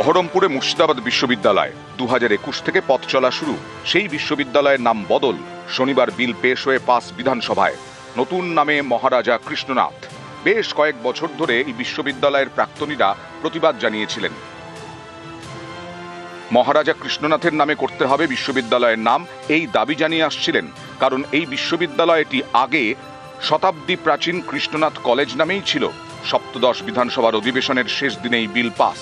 বহরমপুরে মুর্শিদাবাদ বিশ্ববিদ্যালয় 2021 থেকে পথ চলা শুরু। সেই বিশ্ববিদ্যালয়ের নাম বদল। শনিবার বিল পেশ হয়ে পাস বিধানসভায়। নতুন নামে মহারাজা কৃষ্ণনাথ। বেশ কয়েক বছর ধরে এই বিশ্ববিদ্যালয়ের প্রাক্তনীরা প্রতিবাদ জানিয়েছিলেন। মহারাজা কৃষ্ণনাথের নামে করতে হবে বিশ্ববিদ্যালয়ের নাম, এই দাবি জানিয়ে আসছিলেন। কারণ এই বিশ্ববিদ্যালয়টি আগে শতাব্দী প্রাচীন কৃষ্ণনাথ কলেজ নামেই ছিল। সপ্তদশ বিধানসভার অধিবেশনের শেষ দিনেই বিল পাস।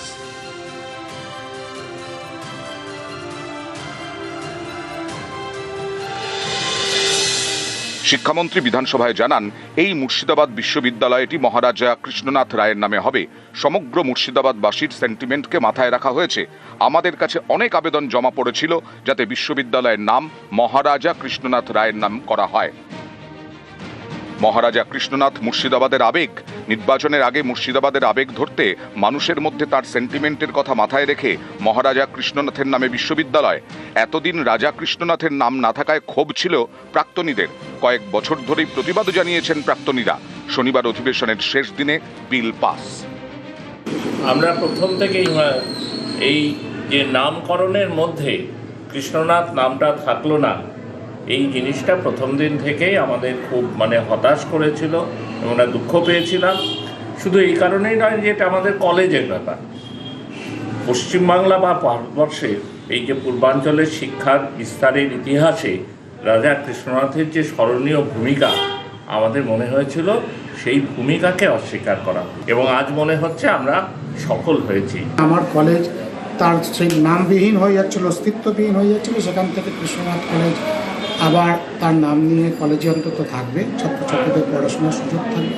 শিক্ষামন্ত্রী বিধানসভায় জানান, এই মুর্শিদাবাদ বিশ্ববিদ্যালয়টি মহারাজা কৃষ্ণনাথ রায়ের নামে হবে। সমগ্র মুর্শিদাবাদবাসীর সেন্টিমেন্টকে মাথায় রাখা হয়েছে। আমাদের কাছে অনেক আবেদন জমা পড়েছিল যাতে বিশ্ববিদ্যালয়ের নাম মহারাজা কৃষ্ণনাথ রায়ের নাম করা হয়। মহারাজা কৃষ্ণনাথ মুর্শিদাবাদের আবেগ। নির্বাচনের আগে মুর্শিদাবাদের আবেগ ধরতে মানুষের মধ্যে তার সেন্টিমেন্টের কথা মাথায় রেখে মহারাজা কৃষ্ণনাথের নামে বিশ্ববিদ্যালয়। এতদিন রাজা কৃষ্ণনাথের নাম না থাকায় ক্ষোভ ছিল প্রাক্তনীদের। কয়েক বছর ধরেই প্রতিবাদ জানিয়েছেন প্রাক্তনীরা। শনিবার অধিবেশনের শেষ দিনে বিল পাস। আমরা প্রথম থেকেই এই যে নামকরণের মধ্যে কৃষ্ণনাথ নামটা থাকলো না, এই জিনিসটা প্রথম দিন থেকেই আমাদের খুব হতাশ করেছিল এবং আমরা দুঃখ পেয়েছিলাম। শুধু এই কারণেই নয় যে এটা আমাদের কলেজের ব্যাপার। পশ্চিমবাংলা বা ভারতবর্ষের এই যে পূর্বাঞ্চলের শিক্ষার বিস্তারের ইতিহাসে রাজা কৃষ্ণনাথের যে স্মরণীয় ভূমিকা, আমাদের মনে হয়েছিল সেই ভূমিকাকে অস্বীকার করা, এবং আজ মনে হচ্ছে আমরা সফল হয়েছি। আমার কলেজ তার সেই নামবিহীন হয়ে যাচ্ছিল, অস্তিত্ববিহীন হয়ে যাচ্ছিল, সেখান থেকে কৃষ্ণনাথ কলেজ আবার তার নাম নিয়ে কলেজে অন্তত থাকবে, ছাত্রছাত্রীদের পড়াশোনার সুযোগ থাকবে।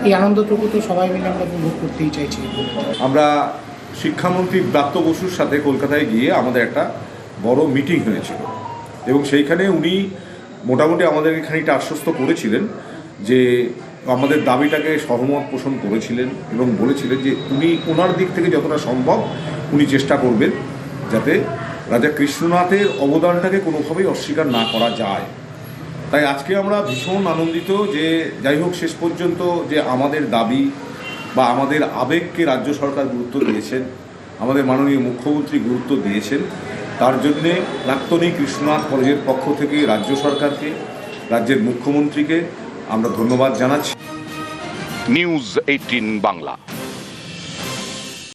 এই আনন্দটুকু তো সবাই মিলে আমরা উপভোগ করতেই চাইছি। আমরা শিক্ষামন্ত্রী ব্রাত্য বসুর সাথে কলকাতায় গিয়ে আমাদের একটা বড় মিটিং হয়েছিল এবং সেইখানে উনি মোটামুটি আমাদের খানিকটা আশ্বস্ত করেছিলেন যে আমাদের দাবিটাকে সহমত পোষণ করেছিলেন এবং বলেছিলেন যে উনি ওনার দিক থেকে যতটা সম্ভব উনি চেষ্টা করবেন যাতে রাজা কৃষ্ণনাথের অবদানটাকে কোনোভাবেই অস্বীকার না করা যায়। তাই আজকে আমরা ভীষণ আনন্দিত যে যাই হোক শেষ পর্যন্ত যে আমাদের দাবি বা আমাদের আবেগকে রাজ্য সরকার গুরুত্ব দিয়েছেন, আমাদের মাননীয় মুখ্যমন্ত্রী গুরুত্ব দিয়েছেন। তার জন্যে প্রাক্তনী কৃষ্ণনাথ কলেজের পক্ষ থেকে রাজ্য সরকারকে, রাজ্যের মুখ্যমন্ত্রীকে আমরা ধন্যবাদ জানাচ্ছি। নিউজ 18 বাংলা।